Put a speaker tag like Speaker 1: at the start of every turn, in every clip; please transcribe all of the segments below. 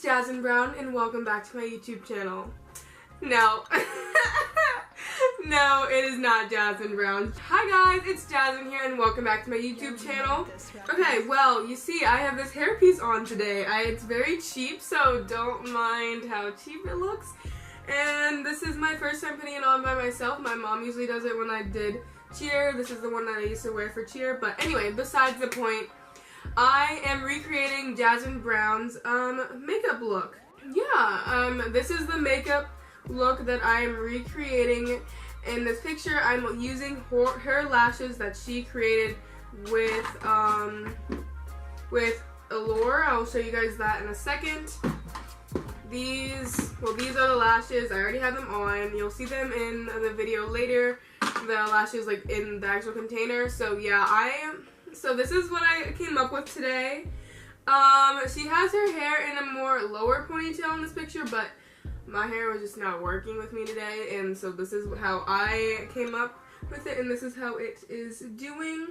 Speaker 1: Jasmine Brown and welcome back to my YouTube channel. No, no, it is not Jasmine Brown. Hi guys, it's Jasmine here and welcome back to my YouTube channel. Okay, well, you see, I have this hairpiece on today. It's very cheap, so don't mind how cheap it looks. And this is my first time putting it on by myself. My mom usually does it when I did cheer. This is the one that I used to wear for cheer. But anyway, besides the point, I am recreating Jasmine Brown's makeup look. Yeah, this is the makeup look that I am recreating. In this picture, I'm using her lashes that she created with Allure. I'll show you guys that in a second. These are the lashes. I already have them on. You'll see them in the video later. The lashes like in the actual container. So yeah, so this is what I came up with today. She has her hair in a more lower ponytail in this picture, but my hair was just not working with me today, and so this is how I came up with it, and this is how it is doing.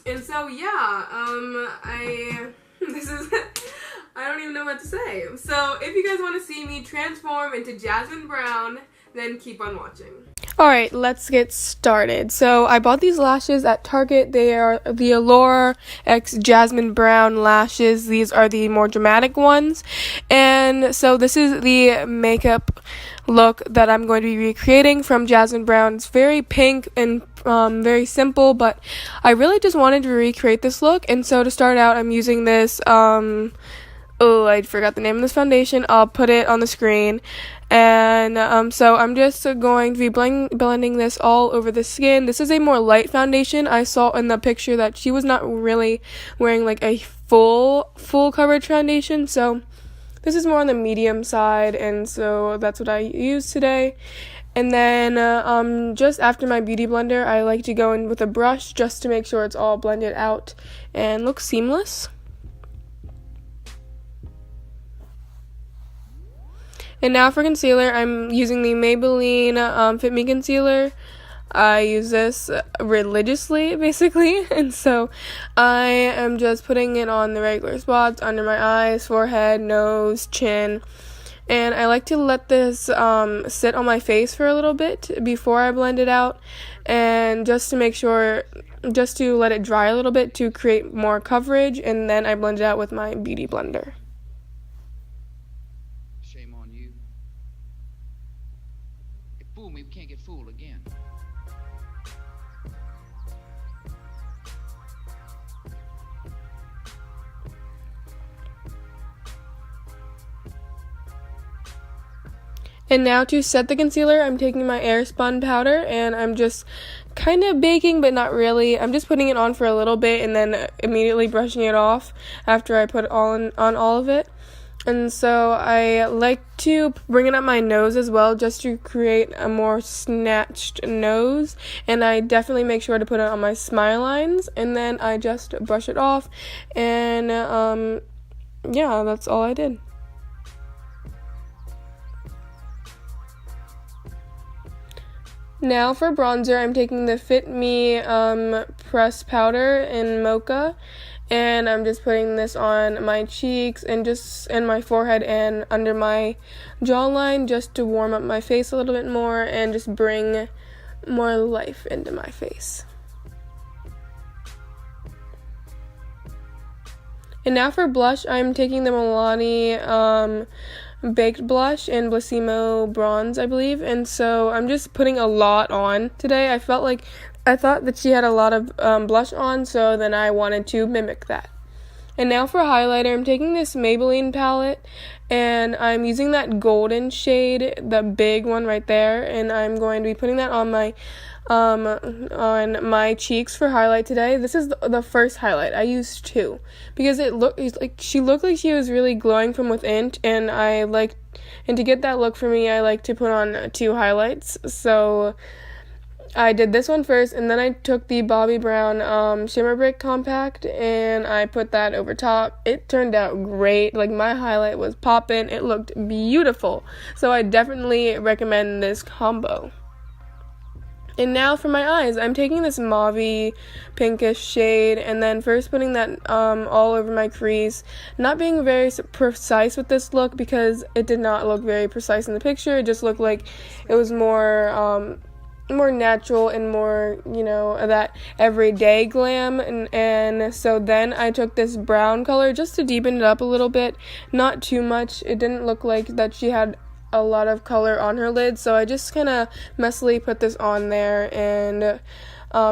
Speaker 1: And so yeah, I don't even know what to say. So if you guys want to see me transform into Jasmine Brown, then keep on watching. Alright, let's get started. So I bought these lashes at Target. They are the Allure X Jasmine Brown lashes. These are the more dramatic ones. And so this is the makeup look that I'm going to be recreating from Jasmine Brown. It's very pink and very simple, but I really just wanted to recreate this look. And so to start out, I'm using this, oh, I forgot the name of this foundation. I'll put it on the screen. And so I'm just going to be blending this all over the skin. This is a more light foundation. I saw in the picture that she was not really wearing like a full coverage foundation, so this is more on the medium side, and so that's what I used today. And then just after my beauty blender, I like to go in with a brush just to make sure it's all blended out and looks seamless. And now for concealer, I'm using the Maybelline Fit Me Concealer. I use this religiously, basically, and so I am just putting it on the regular spots under my eyes, forehead, nose, chin, and I like to let this sit on my face for a little bit before I blend it out, and just to make sure, just to let it dry a little bit to create more coverage, and then I blend it out with my beauty blender.
Speaker 2: Fool me, we can't get fooled again.
Speaker 1: And now to set the concealer, I'm taking my Airspun powder and I'm just kind of baking, but not really. I'm just putting it on for a little bit and then immediately brushing it off after I put it on all of it. And so I like to bring it up my nose as well, just to create a more snatched nose. And I definitely make sure to put it on my smile lines. And then I just brush it off. And yeah, that's all I did. Now for bronzer, I'm taking the Fit Me pressed powder in Mocha. And I'm just putting this on my cheeks and just in my forehead and under my jawline just to warm up my face a little bit more and just bring more life into my face. And now for blush, I'm taking the Milani Baked Blush in Bellissimo Bronze, I believe. And so I'm just putting a lot on today. I thought that she had a lot of blush on, so then I wanted to mimic that. And now for highlighter, I'm taking this Maybelline palette, and I'm using that golden shade, the big one right there, and I'm going to be putting that on my cheeks for highlight today. This is the first highlight. I used two because she looked like she was really glowing from within, and to get that look for me, I like to put on two highlights. So I did this one first, and then I took the Bobbi Brown Shimmer Brick Compact, and I put that over top. It turned out great. Like, my highlight was popping. It looked beautiful. So I definitely recommend this combo. And now for my eyes, I'm taking this mauve pinkish shade and then first putting that all over my crease. Not being very precise with this look because it did not look very precise in the picture. It just looked like it was more natural and more, you know, that everyday glam. And so then I took this brown color just to deepen it up a little bit. Not too much. It didn't look like that she had a lot of color on her lid, so I just kind of messily put this on there, and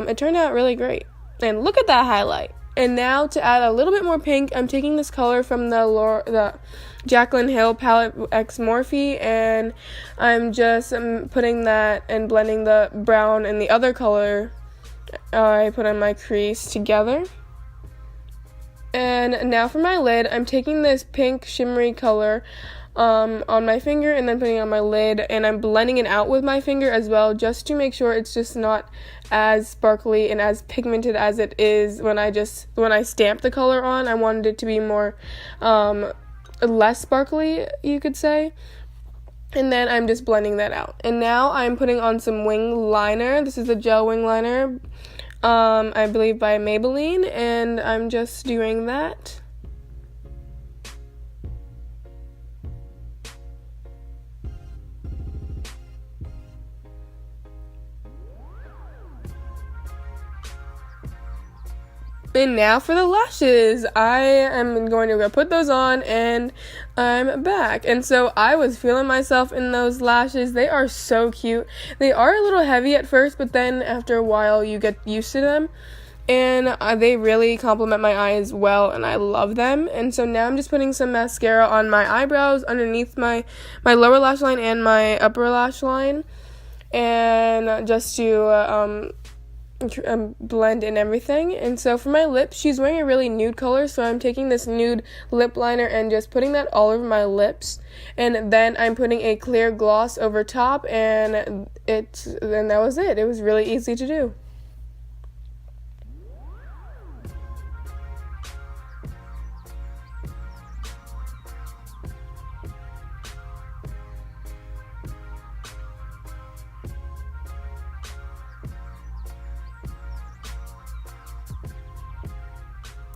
Speaker 1: it turned out really great. And look at that highlight. And now to add a little bit more pink, I'm taking this color from the Jaclyn Hill palette X Morphe, and I'm just putting that and blending the brown and the other color I put on my crease together. And now for my lid, I'm taking this pink shimmery color on my finger and then putting it on my lid, and I'm blending it out with my finger as well, just to make sure it's just not as sparkly and as pigmented as it is when I stamp the color on. I wanted it to be more less sparkly, you could say. And then I'm just blending that out. And now I'm putting on some wing liner. This is a gel wing liner, I believe by Maybelline, and I'm just doing that. And now for the lashes. I am going to go put those on, and I'm back. And so I was feeling myself in those lashes. They are so cute. They are a little heavy at first, but then after a while you get used to them. And they really complement my eyes well, and I love them. And so now I'm just putting some mascara on my eyebrows, underneath my lower lash line and my upper lash line. And just to blend in everything. And so for my lips, she's wearing a really nude color, so I'm taking this nude lip liner and just putting that all over my lips, and then I'm putting a clear gloss over top, and that was it. It was really easy to do.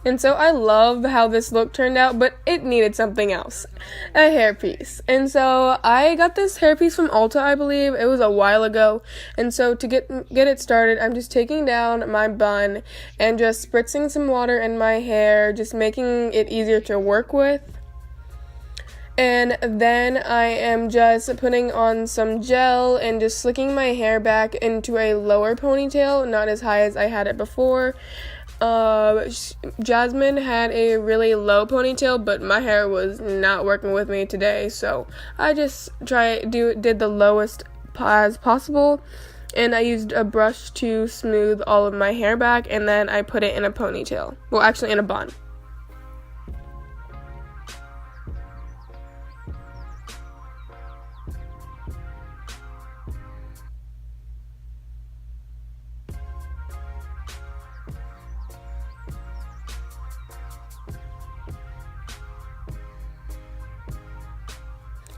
Speaker 1: And so I love how this look turned out, but it needed something else, a hairpiece. And so I got this hairpiece from Ulta, I believe. It was a while ago. And so to get it started, I'm just taking down my bun and just spritzing some water in my hair, just making it easier to work with. And then I am just putting on some gel and just slicking my hair back into a lower ponytail, not as high as I had it before. Jasmine had a really low ponytail, but my hair was not working with me today, so I just did the lowest as possible, and I used a brush to smooth all of my hair back, and then I put it in a ponytail. Well, actually in a bun.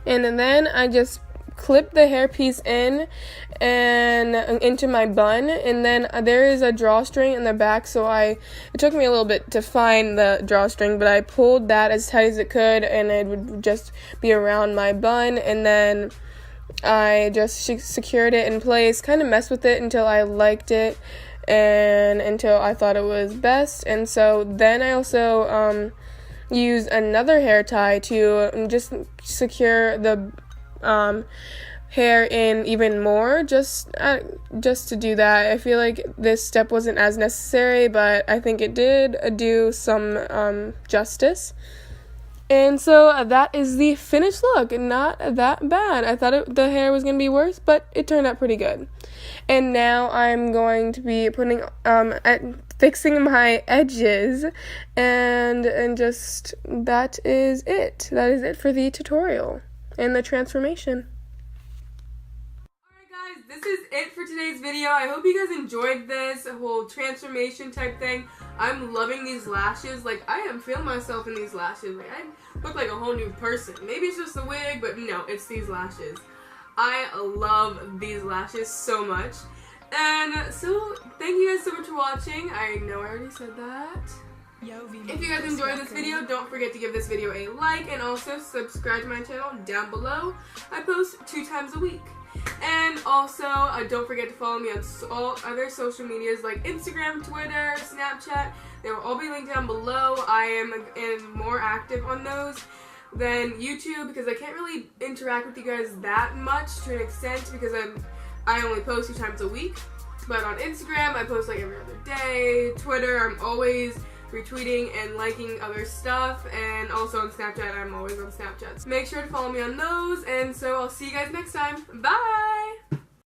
Speaker 1: And then I just clip the hairpiece in and into my bun, and then there is a drawstring in the back, so it took me a little bit to find the drawstring, but I pulled that as tight as it could, and it would just be around my bun, and then I just secured it in place, kind of messed with it until I liked it and until I thought it was best. And so then I also use another hair tie to just secure the hair in even more, just to do that. I feel like this step wasn't as necessary, but I think it did do some justice. And so that is the finished look. Not that bad. I thought the hair was going to be worse, but it turned out pretty good. And now I'm going to be putting fixing my edges, and just that is it. That is it for the tutorial and the transformation. Alright guys, this is it for today's video. I hope you guys enjoyed this whole transformation type thing. I'm loving these lashes. Like, I am feeling myself in these lashes. Like, I look like a whole new person. Maybe it's just the wig, but no, it's these lashes. I love these lashes so much. And so, thank you guys so much for watching. I know I already said that. If you guys enjoyed this video, don't forget to give this video a like and also subscribe to my channel down below. I post 2 times a week. And also, don't forget to follow me on all other social medias like Instagram, Twitter, Snapchat. They will all be linked down below. I am more active on those than YouTube because I can't really interact with you guys that much to an extent because I only post 2 times a week. But on Instagram, I post like every other day. Twitter, I'm always retweeting and liking other stuff, and also on Snapchat, I'm always on Snapchat. So make sure to follow me on those, and so I'll see you guys next time. Bye!